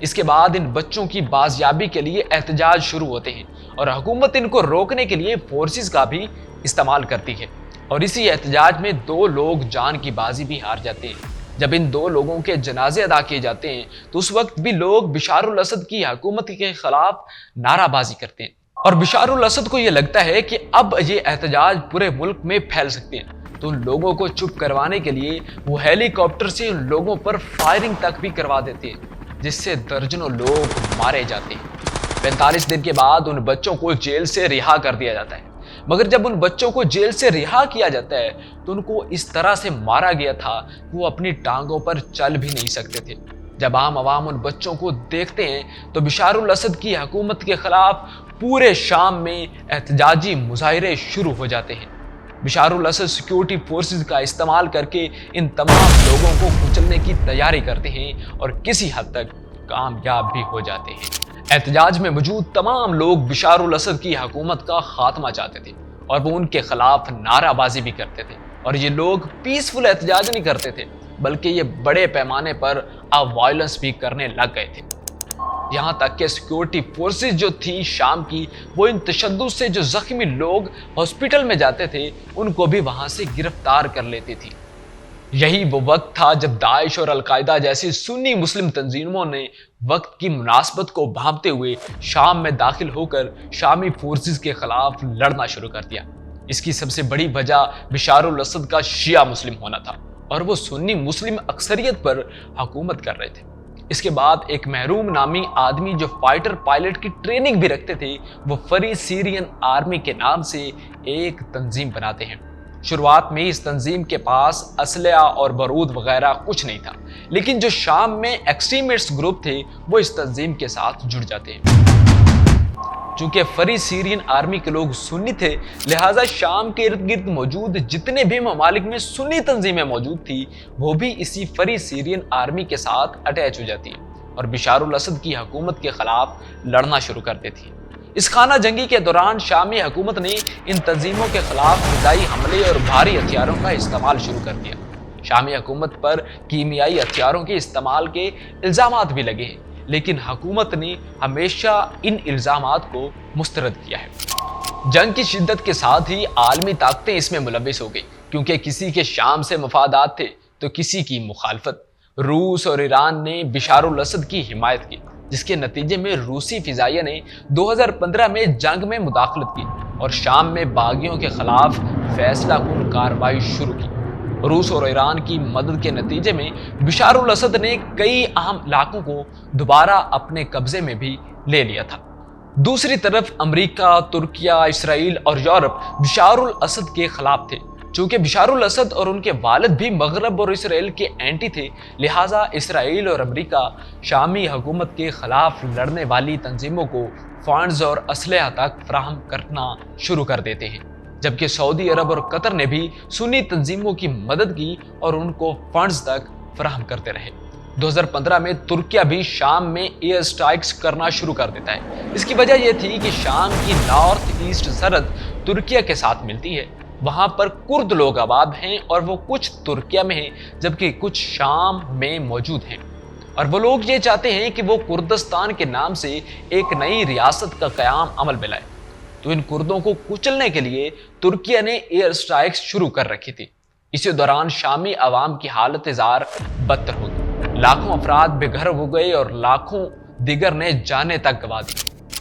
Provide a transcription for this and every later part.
اس کے بعد ان بچوں کی بازیابی کے لیے احتجاج شروع ہوتے ہیں اور حکومت ان کو روکنے کے لیے فورسز کا بھی استعمال کرتی ہے، اور اسی احتجاج میں 2 لوگ جان کی بازی بھی ہار جاتے ہیں۔ جب ان 2 لوگوں کے جنازے ادا کیے جاتے ہیں تو اس وقت بھی لوگ بشار الاسد کی حکومت کے خلاف نعرہ بازی کرتے ہیں، اور بشار الاسد کو یہ لگتا ہے کہ اب یہ احتجاج پورے ملک میں پھیل سکتے ہیں، تو ان لوگوں کو چپ کروانے کے لیے وہ ہیلی کاپٹر سے ان لوگوں پر فائرنگ تک بھی کروا دیتے ہیں، جس سے درجنوں لوگ مارے جاتے ہیں۔ 45 دن کے بعد ان بچوں کو جیل سے رہا کر دیا جاتا ہے، مگر جب ان بچوں کو جیل سے رہا کیا جاتا ہے تو ان کو اس طرح سے مارا گیا تھا کہ وہ اپنی ٹانگوں پر چل بھی نہیں سکتے تھے۔ جب عام عوام ان بچوں کو دیکھتے ہیں تو بشار الاسد کی حکومت کے خلاف پورے شام میں احتجاجی مظاہرے شروع ہو جاتے ہیں۔ بشار الاسد سیکیورٹی فورسز کا استعمال کر کے ان تمام لوگوں کو کچلنے کی تیاری کرتے ہیں اور کسی حد تک کامیاب بھی ہو جاتے ہیں۔ احتجاج میں موجود تمام لوگ بشار الاسد کی حکومت کا خاتمہ چاہتے تھے اور وہ ان کے خلاف نعرہ بازی بھی کرتے تھے، اور یہ لوگ پیسفل احتجاج نہیں کرتے تھے بلکہ یہ بڑے پیمانے پر وائلنس بھی کرنے لگ گئے تھے، یہاں تک کہ سیکیورٹی فورسز جو تھی شام کی، وہ ان تشدد سے جو زخمی لوگ ہاسپٹل میں جاتے تھے ان کو بھی وہاں سے گرفتار کر لیتی تھی۔ یہی وہ وقت تھا جب داعش اور القاعدہ جیسی سنی مسلم تنظیموں نے وقت کی مناسبت کو بھانپتے ہوئے شام میں داخل ہو کر شامی فورسز کے خلاف لڑنا شروع کر دیا۔ اس کی سب سے بڑی وجہ بشار الاسد کا شیعہ مسلم ہونا تھا، اور وہ سنی مسلم اکثریت پر حکومت کر رہے تھے۔ اس کے بعد ایک محروم نامی آدمی جو فائٹر پائلٹ کی ٹریننگ بھی رکھتے تھے، وہ فری سیرین آرمی کے نام سے ایک تنظیم بناتے ہیں۔ شروعات میں اس تنظیم کے پاس اسلحہ اور بارود وغیرہ کچھ نہیں تھا، لیکن جو شام میں ایکسٹریمسٹ گروپ تھے وہ اس تنظیم کے ساتھ جڑ جاتے ہیں۔ چونکہ فری سیرین آرمی کے لوگ سنی تھے، لہٰذا شام کے ارد گرد موجود جتنے بھی ممالک میں سنی تنظیمیں موجود تھی وہ بھی اسی فری سیرین آرمی کے ساتھ اٹیچ ہو جاتی ہیں اور بشار الاسد کی حکومت کے خلاف لڑنا شروع کر دیتی ہیں۔ اس خانہ جنگی کے دوران شامی حکومت نے ان تنظیموں کے خلاف فضائی حملے اور بھاری ہتھیاروں کا استعمال شروع کر دیا۔ شامی حکومت پر کیمیائی ہتھیاروں کے استعمال کے الزامات بھی لگے ہیں، لیکن حکومت نے ہمیشہ ان الزامات کو مسترد کیا ہے۔ جنگ کی شدت کے ساتھ ہی عالمی طاقتیں اس میں ملوث ہو گئی، کیونکہ کسی کے شام سے مفادات تھے تو کسی کی مخالفت۔ روس اور ایران نے بشار الاسد کی حمایت کی، جس کے نتیجے میں روسی فضائیہ نے 2015 میں جنگ میں مداخلت کی اور شام میں باغیوں کے خلاف فیصلہ کن کارروائی شروع کی۔ روس اور ایران کی مدد کے نتیجے میں بشار الاسد نے کئی اہم علاقوں کو دوبارہ اپنے قبضے میں بھی لے لیا تھا۔ دوسری طرف امریکہ، ترکیہ، اسرائیل اور یورپ بشار الاسد کے خلاف تھے۔ چونکہ بشار الاسد اور ان کے والد بھی مغرب اور اسرائیل کے اینٹی تھے، لہٰذا اسرائیل اور امریکہ شامی حکومت کے خلاف لڑنے والی تنظیموں کو فنڈز اور اسلحہ تک فراہم کرنا شروع کر دیتے ہیں، جبکہ سعودی عرب اور قطر نے بھی سنی تنظیموں کی مدد کی اور ان کو فنڈز تک فراہم کرتے رہے۔ 2015 میں ترکیہ بھی شام میں ایئر سٹرائکس کرنا شروع کر دیتا ہے۔ اس کی وجہ یہ تھی کہ شام کی نارتھ ایسٹ سرحد ترکیہ کے ساتھ ملتی ہے، وہاں پر کرد لوگ آباد ہیں اور وہ کچھ ترکیہ میں ہیں جبکہ کچھ شام میں موجود ہیں، اور وہ لوگ یہ چاہتے ہیں کہ وہ کردستان کے نام سے ایک نئی ریاست کا قیام عمل میں لائے۔ تو ان کردوں کو کچلنے کے لیے ترکیہ نے ایئر سٹرائکس شروع کر رکھی تھی۔ اسی دوران شامی عوام کی حالت زار بدتر ہو گئی، لاکھوں افراد بے گھر ہو گئے اور لاکھوں دیگر نے جانیں تک گنوا دی۔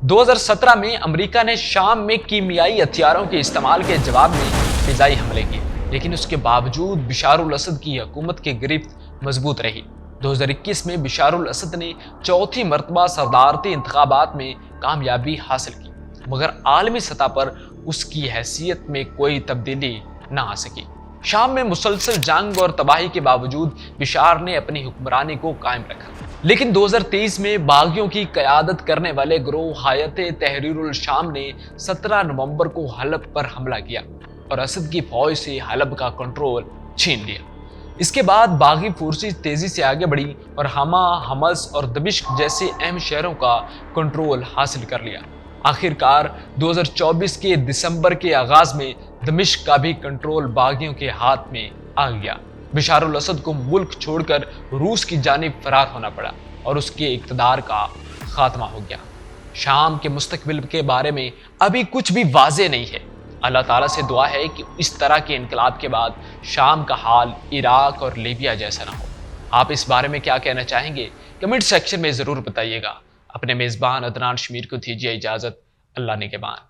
2017 میں امریکہ نے شام میں کیمیائی ہتھیاروں کے استعمال کے جواب میں فضائی حملے کیے، لیکن اس کے باوجود بشار الاسد کی حکومت کی گرفت مضبوط رہی۔ 2021 میں بشار الاسد نے چوتھی مرتبہ صدارتی انتخابات میں کامیابی حاصل کی، مگر عالمی سطح پر اس کی حیثیت میں کوئی تبدیلی نہ آ سکی۔ شام میں مسلسل جنگ اور تباہی کے باوجود بشار نے اپنی حکمرانی کو قائم رکھا، لیکن 2023 میں باغیوں کی قیادت کرنے والے گروہ ہیئت تحریر الشام نے 17 نومبر کو حلب پر حملہ کیا اور اسد کی فوج سے حلب کا کنٹرول چھین لیا۔ اس کے بعد باغی فورسز تیزی سے آگے بڑھی اور حما، حمص اور دمشق جیسے اہم شہروں کا کنٹرول حاصل کر لیا۔ آخر کار 2024 کے دسمبر کے آغاز میں دمشق کا بھی کنٹرول باغیوں کے ہاتھ میں آ گیا۔ بشار الاسد کو ملک چھوڑ کر روس کی جانب فرار ہونا پڑا اور اس کے اقتدار کا خاتمہ ہو گیا۔ شام کے مستقبل کے بارے میں ابھی کچھ بھی واضح نہیں ہے۔ اللہ تعالیٰ سے دعا ہے کہ اس طرح کے انقلاب کے بعد شام کا حال عراق اور لیبیا جیسا نہ ہو۔ آپ اس بارے میں کیا کہنا چاہیں گے؟ کمنٹ سیکشن میں ضرور بتائیے گا۔ اپنے میزبان عدنان شمیر کو دیجیے اجازت۔ اللہ نگہبان۔